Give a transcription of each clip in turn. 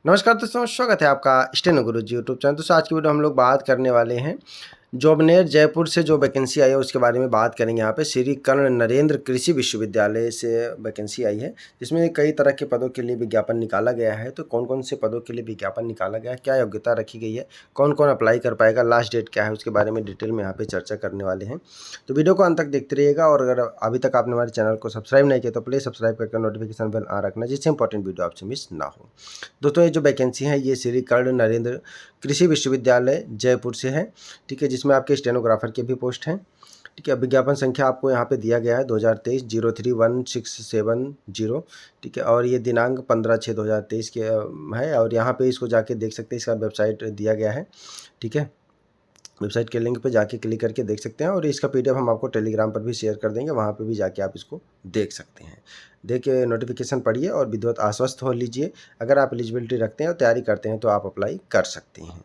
नमस्कार दोस्तों, स्वागत है आपका स्टेनो गुरुजी यूट्यूब चैनल। दोस्तों आज की वीडियो हम लोग बात करने वाले हैं जॉबनेर जयपुर से जो वैकेंसी आई है उसके बारे में बात करेंगे। यहाँ पे श्री कर्ण नरेंद्र कृषि विश्वविद्यालय से वैकेंसी आई है, जिसमें कई तरह के पदों के लिए विज्ञापन निकाला गया है। तो कौन कौन से पदों के लिए विज्ञापन निकाला गया है, क्या योग्यता रखी गई है, कौन कौन अप्लाई कर पाएगा, लास्ट डेट क्या है, उसके बारे में डिटेल में यहाँ पे चर्चा करने वाले हैं। तो वीडियो को अंत तक देखते रहिएगा। और अगर अभी तक आपने हमारे चैनल को सब्सक्राइब नहीं किया तो प्लीज़ सब्सक्राइब करके नोटिफिकेशन बेल ऑन रखना, जिससे इंपॉर्टेंट वीडियो आपसे मिस ना हो। दोस्तों ये जो वैकेंसी है ये श्री कर्ण नरेंद्र कृषि विश्वविद्यालय जयपुर से है, ठीक है, जिसमें आपके स्टेनोग्राफर के भी पोस्ट हैं। ठीक है, विज्ञापन संख्या आपको यहाँ पे दिया गया है 2023-03-1670, ठीक है, और ये दिनांक 15/6/2023 के है। और यहाँ पे इसको जाके देख सकते हैं, इसका वेबसाइट दिया गया है, ठीक है। वेबसाइट के लिंक पे जाके क्लिक करके देख सकते हैं, और इसका पीडीएफ हम आपको टेलीग्राम पर भी शेयर कर देंगे, वहाँ पे भी जाके आप इसको देख सकते हैं। देखिए नोटिफिकेशन पढ़िए और विधिवत आश्वस्त हो लीजिए। अगर आप एलिजिबिलिटी रखते हैं और तैयारी करते हैं तो आप अप्लाई कर सकते हैं।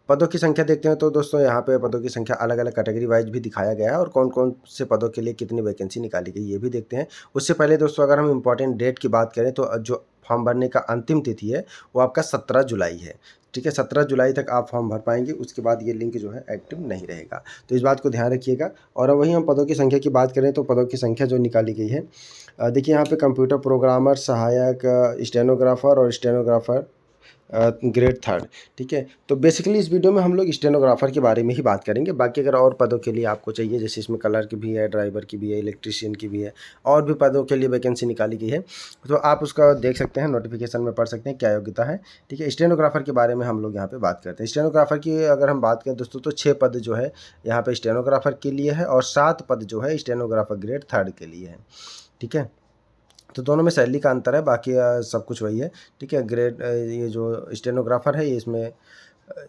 पदों की संख्या देखते हैं तो दोस्तों यहाँ पे पदों की संख्या अलग अलग कैटेगरी वाइज भी दिखाया गया है, और कौन कौन से पदों के लिए कितनी वैकेंसी निकाली गई ये भी देखते हैं। उससे पहले दोस्तों अगर हम इम्पॉर्टेंट डेट की बात करें तो जो फॉर्म भरने का अंतिम तिथि है वो आपका 17 जुलाई है, ठीक है। 17 जुलाई तक आप फॉर्म भर पाएंगे, उसके बाद ये लिंक जो है एक्टिव नहीं रहेगा, तो इस बात को ध्यान रखिएगा। और अब वही हम पदों की संख्या की बात करें तो पदों की संख्या जो निकाली गई है, देखिए यहाँ पे कंप्यूटर प्रोग्रामर, सहायक स्टेनोग्राफर और स्टेनोग्राफर ग्रेड थर्ड, ठीक है। तो बेसिकली इस वीडियो में हम लोग स्टेनोग्राफर के बारे में ही बात करेंगे। बाकी अगर और पदों के लिए आपको चाहिए, जैसे इसमें कलर की भी है, ड्राइवर की भी है, इलेक्ट्रीशियन की भी है, और भी पदों के लिए वैकेंसी निकाली गई है, तो आप उसका देख सकते हैं, नोटिफिकेशन में पढ़ सकते हैं क्या योग्यता है, ठीक है। स्टेनोग्राफर के बारे में हम लोग यहाँ पे बात करते हैं। स्टेनोग्राफर की अगर हम बात करें दोस्तों तो 6 पद जो है यहाँ पे स्टेनोग्राफर के लिए है, और 7 पद जो है स्टेनोग्राफर ग्रेड थर्ड के लिए है, ठीक है। तो दोनों में सैलरी का अंतर है, बाकी सब कुछ वही है, ठीक है। ग्रेड ये जो स्टेनोग्राफर है ये इसमें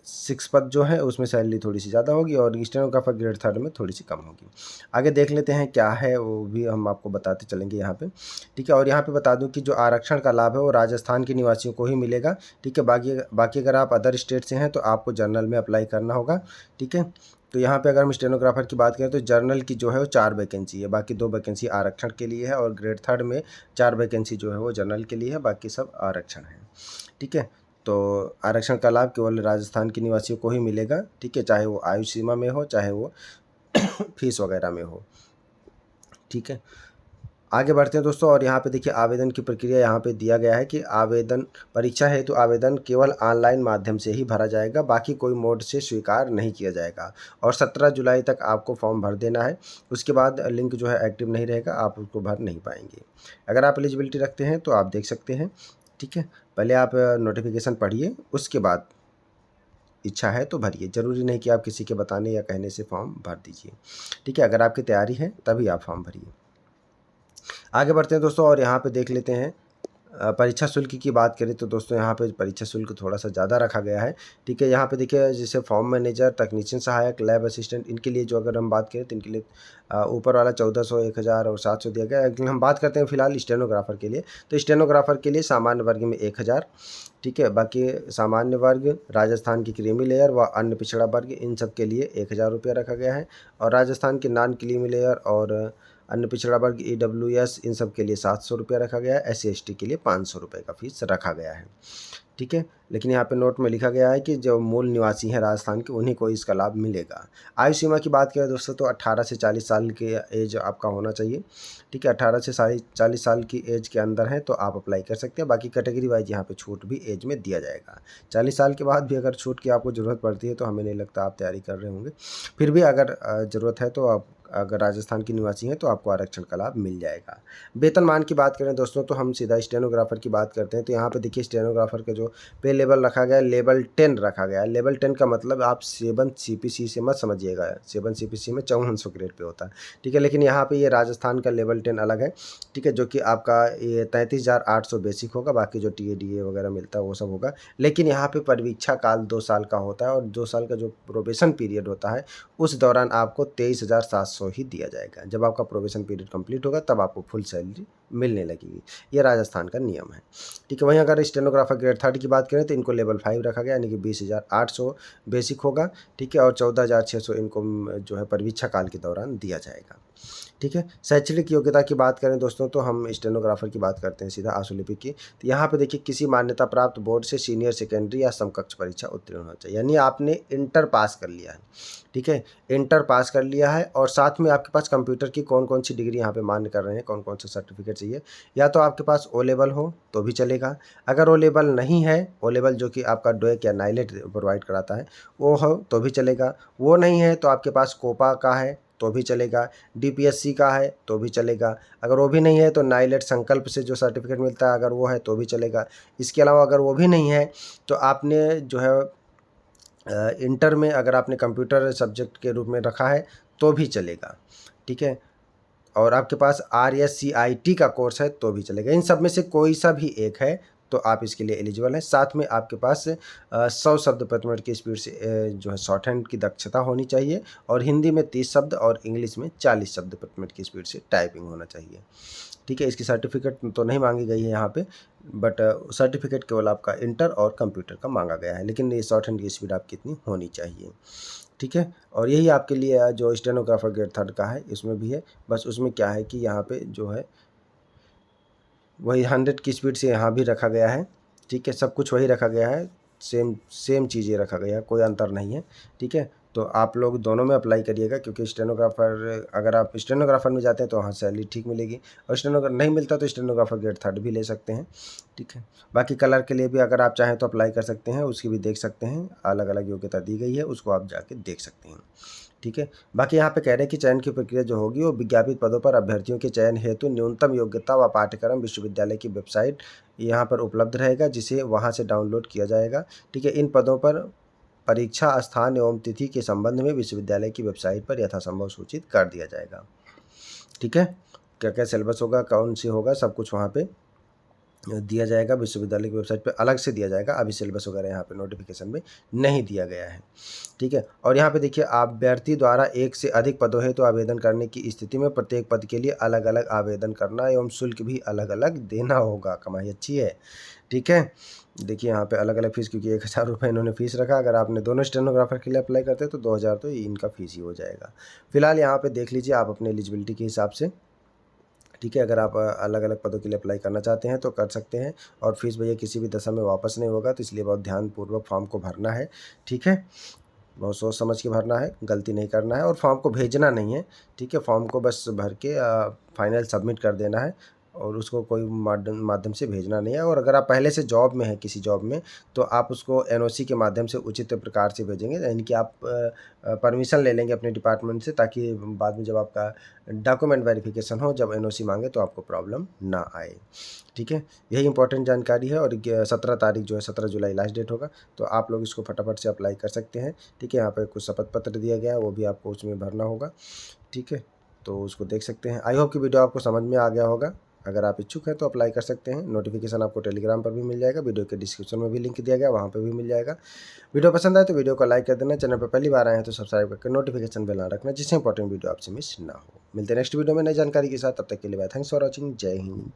6 पद जो है उसमें सैलरी थोड़ी सी ज़्यादा होगी, और स्टेनोग्राफर ग्रेड थर्ड में थोड़ी सी कम होगी। आगे देख लेते हैं क्या है, वो भी हम आपको बताते चलेंगे यहाँ पे, ठीक है। और यहाँ पे बता दूँ कि जो आरक्षण का लाभ है वो राजस्थान के निवासियों को ही मिलेगा, ठीक है। बाकी अगर आप अदर स्टेट से हैं तो आपको जनरल में अप्लाई करना होगा, ठीक है। तो यहाँ पे अगर हम स्टेनोग्राफर की बात करें तो जर्नल की जो है वो 4 वैकेंसी है, बाकी 2 वैकेंसी आरक्षण के लिए है, और ग्रेड थर्ड में 4 वैकेंसी जो है वो जनरल के लिए है, बाकी सब आरक्षण है, ठीक है। तो आरक्षण का लाभ केवल राजस्थान के निवासियों को ही मिलेगा, ठीक है, चाहे वो आयु सीमा में हो, चाहे वो फीस वगैरह में हो, ठीक है। आगे बढ़ते हैं दोस्तों, और यहाँ पे देखिए आवेदन की प्रक्रिया यहाँ पे दिया गया है कि आवेदन परीक्षा हेतु आवेदन केवल ऑनलाइन माध्यम से ही भरा जाएगा, बाकी कोई मोड से स्वीकार नहीं किया जाएगा, और 17 जुलाई तक आपको फॉर्म भर देना है। उसके बाद लिंक जो है एक्टिव नहीं रहेगा, आप उसको भर नहीं पाएंगे। अगर आप एलिजिबिलिटी रखते हैं तो आप देख सकते हैं, ठीक है। पहले आप नोटिफिकेशन पढ़िए, उसके बाद इच्छा है तो भरिए, जरूरी नहीं कि आप किसी के बताने या कहने से फॉर्म भर दीजिए, ठीक है। अगर आपकी तैयारी है तभी आप फॉर्म भरिए। आगे बढ़ते हैं दोस्तों, और यहाँ पे देख लेते हैं परीक्षा शुल्क की बात करें तो दोस्तों यहाँ पे परीक्षा शुल्क थोड़ा सा ज़्यादा रखा गया है, ठीक है। यहाँ पे देखिए जैसे फॉर्म मैनेजर, तकनीशियन सहायक, लैब असिस्टेंट, इनके लिए जो अगर हम बात करें तो इनके लिए ऊपर वाला 1400, 1000 और 700 दिया गया है। लेकिन हम बात करते हैं फिलहाल स्टेनोग्राफर के लिए, तो स्टेनोग्राफर के लिए सामान्य वर्ग में 1000, ठीक है। बाकी सामान्य वर्ग, राजस्थान की क्रीमी लेयर व अन्य पिछड़ा वर्ग, इन सब के लिए 1000 रुपया रखा गया है, और राजस्थान के नॉन क्रीमी लेयर और अन्य पिछड़ा वर्ग EWS इन सब के लिए 700 रुपया रखा गया है। SC ST के लिए 500 रुपये का फीस रखा गया है, ठीक है। लेकिन यहाँ पे नोट में लिखा गया है कि जो मूल निवासी हैं राजस्थान के उन्हीं को इसका लाभ मिलेगा। आयु सीमा की बात करें दोस्तों तो 18 से 40 साल की एज आपका होना चाहिए, ठीक है। 18 से 40 साल की एज के अंदर है तो आप अप्लाई कर सकते हैं। बाकी कैटेगरी वाइज यहाँ पे छूट भी एज में दिया जाएगा। 40 साल के बाद भी अगर छूट की आपको ज़रूरत पड़ती है तो हमें नहीं लगता आप तैयारी कर रहे होंगे, फिर भी अगर ज़रूरत है तो आप अगर राजस्थान की निवासी हैं तो आपको आरक्षण का लाभ मिल जाएगा। वेतनमान की बात करें दोस्तों तो हम सीधा स्टेनोग्राफर की बात करते हैं। तो यहाँ पे देखिए स्टेनोग्राफर का जो पे लेवल रखा गया है, लेवल 10 रखा गया है। लेवल 10 का मतलब आप 7 CPC से मत समझिएगा, 7 CPC में 5400 ग्रेड पे होता है, ठीक है। लेकिन यहाँ पे ये राजस्थान का लेवल 10 अलग है, ठीक है, जो कि आपका ये 33,800 बेसिक होगा, बाकी जो TADA वगैरह मिलता है वो सब होगा। लेकिन यहाँ पे परीक्षा काल 2 साल का होता है, और 2 साल का जो प्रोबेशन पीरियड होता है उस दौरान आपको 23,700 ही दिया जाएगा। जब आपका प्रोबेशन पीरियड कंप्लीट होगा तब आपको फुल सैलरी मिलने लगेगी। ये राजस्थान का नियम है, ठीक है। वहीं अगर स्टेनोग्राफर ग्रेड 3 की बात करें तो इनको लेवल 5 रखा गया, यानी कि 20,800 बेसिक होगा, ठीक है, और 14,600 इनको जो है परीक्षा काल के दौरान दिया जाएगा, ठीक है। शैक्षणिक योग्यता की बात करें दोस्तों तो हम स्टेनोग्राफर की बात करते हैं सीधा आशुलिपि की। तो यहाँ पे देखिए किसी मान्यता प्राप्त बोर्ड से सीनियर सेकेंडरी या समकक्ष परीक्षा उत्तीर्ण होना चाहिए, यानी आपने इंटर पास कर लिया है, ठीक है, इंटर पास कर लिया है और साथ में आपके पास कंप्यूटर की कौन कौन सी डिग्री यहाँ पे मान्य कर रहे हैं, कौन कौन सा सर्टिफिकेट चाहिए। या तो आपके पास ओ लेवल हो तो भी चलेगा, अगर ओ लेवल नहीं है, ओ लेवल जो कि आपका डोएक या नाइलेट प्रोवाइड कराता है वो हो तो भी चलेगा, वो नहीं है तो आपके पास कोपा का है तो भी चलेगा, डीपीएससी का है तो भी चलेगा, अगर वो भी नहीं है तो नाइलेट संकल्प से जो सर्टिफिकेट मिलता है अगर वो है तो भी चलेगा। इसके अलावा अगर वो भी नहीं है तो आपने जो है इंटर में अगर आपने कंप्यूटर सब्जेक्ट के रूप में रखा है तो भी चलेगा, ठीक है, और आपके पास RSCIT का कोर्स है तो भी चलेगा। इन सब में से कोई सा भी एक है तो आप इसके लिए एलिजिबल हैं। साथ में आपके पास 100 शब्द प्रति मिनट की स्पीड से जो है शॉर्ट हैंड की दक्षता होनी चाहिए और हिंदी में 30 शब्द और इंग्लिश में 40 शब्द प्रति मिनट की स्पीड से टाइपिंग होना चाहिए, ठीक है। इसकी सर्टिफिकेट तो नहीं मांगी गई है यहाँ पे, बट सर्टिफिकेट केवल आपका इंटर और कंप्यूटर का मांगा गया है, लेकिन ये शॉर्ट हैंड की स्पीड आपकी कितनी होनी चाहिए, ठीक है। और यही आपके लिए जो स्टेनोग्राफर ग्रेड 3 का है इसमें भी है, बस उसमें क्या है कि यहाँ पे जो है वही 100 की स्पीड से यहाँ भी रखा गया है, ठीक है, सब कुछ वही रखा गया है, सेम चीज़ें रखा गया है, कोई अंतर नहीं है, ठीक है। तो आप लोग दोनों में अप्लाई करिएगा क्योंकि स्टेनोग्राफर अगर आप स्टेनोग्राफर में जाते हैं तो वहाँ सैलरी ठीक मिलेगी और स्टेनोग्राफर नहीं मिलता तो स्टेनोग्राफर ग्रेड 3 भी ले सकते हैं, ठीक है। बाकी कलर के लिए भी अगर आप चाहें तो अप्लाई कर सकते हैं, उसकी भी देख सकते हैं, अलग अलग योग्यता दी गई है, उसको आप जाके देख सकते हैं, ठीक है। बाकी यहाँ पे कह रहे हैं कि चयन की प्रक्रिया जो होगी वो विज्ञापित पदों पर अभ्यर्थियों के चयन हेतु न्यूनतम योग्यता व पाठ्यक्रम विश्वविद्यालय की वेबसाइट यहाँ पर उपलब्ध रहेगा, जिसे वहाँ से डाउनलोड किया जाएगा, ठीक है। इन पदों पर परीक्षा स्थान एवं तिथि के संबंध में विश्वविद्यालय की वेबसाइट पर यथासंभव सूचित कर दिया जाएगा, ठीक है। क्या क्या सिलेबस होगा, कौन सी होगा, सब कुछ वहाँ पे दिया जाएगा, विश्वविद्यालय की वेबसाइट पे अलग से दिया जाएगा। अभी सिलेबस वगैरह यहाँ पे नोटिफिकेशन में नहीं दिया गया है, ठीक है। और यहाँ पे देखिए अभ्यर्थी द्वारा एक से अधिक पदों हेतु आवेदन करने की स्थिति में प्रत्येक पद के लिए अलग अलग आवेदन करना एवं शुल्क भी अलग अलग देना होगा। कमाई अच्छी है, ठीक है। देखिए यहाँ पे अलग अलग फीस, क्योंकि 1,000 रुपये इन्होंने फीस रखा, अगर आपने दोनों स्टेनोग्राफर के लिए अप्लाई करते तो 2,000 तो इनका फीस ही हो जाएगा। फिलहाल यहाँ पे देख लीजिए आप अपने एलिजिबिलिटी के हिसाब से, ठीक है। अगर आप अलग अलग पदों के लिए अप्लाई करना चाहते हैं तो कर सकते हैं और फीस भैया किसी भी दशा में वापस नहीं होगा, तो इसलिए बहुत ध्यानपूर्वक फॉर्म को भरना है, ठीक है। बहुत सोच समझ के भरना है, गलती नहीं करना है और फॉर्म को भेजना नहीं है, ठीक है। फॉर्म को बस भर के फाइनल सबमिट कर देना है और उसको कोई माध्यम से भेजना नहीं है। और अगर आप पहले से जॉब में हैं किसी जॉब में तो आप उसको NOC के माध्यम से उचित प्रकार से भेजेंगे, यानी कि आप परमिशन ले लेंगे अपने डिपार्टमेंट से, ताकि बाद में जब आपका डॉक्यूमेंट वेरिफिकेशन हो, जब NOC मांगे तो आपको प्रॉब्लम ना आए, ठीक है। यही इंपॉर्टेंट जानकारी है। और 17 तारीख जो है 17 जुलाई लास्ट डेट होगा, तो आप लोग इसको फटाफट से अप्लाई कर सकते हैं, ठीक है। यहाँ पर कुछ शपथ पत्र दिया गया है, वो भी आपको उसमें भरना होगा, ठीक है। तो उसको देख सकते हैं। आई होप कि वीडियो आपको समझ में आ गया होगा। अगर आप इच्छुक हैं तो अप्लाई कर सकते हैं। नोटिफिकेशन आपको टेलीग्राम पर भी मिल जाएगा, वीडियो के डिस्क्रिप्शन में भी लिंक दिया गया, वहाँ पे भी मिल जाएगा। वीडियो पसंद आए तो वीडियो को लाइक कर देना, चैनल पर पहली बार आए हैं तो सब्सक्राइब करके नोटिफिकेशन बेल ऑन रखना, जिससे इंपॉर्टेंट वीडियो आपसे मिस ना हो। मिलते हैं नेक्स्ट वीडियो में नई जानकारी के साथ, तब तक के लिए बाय, थैंक्स फॉर वॉचिंग, जय हिंद।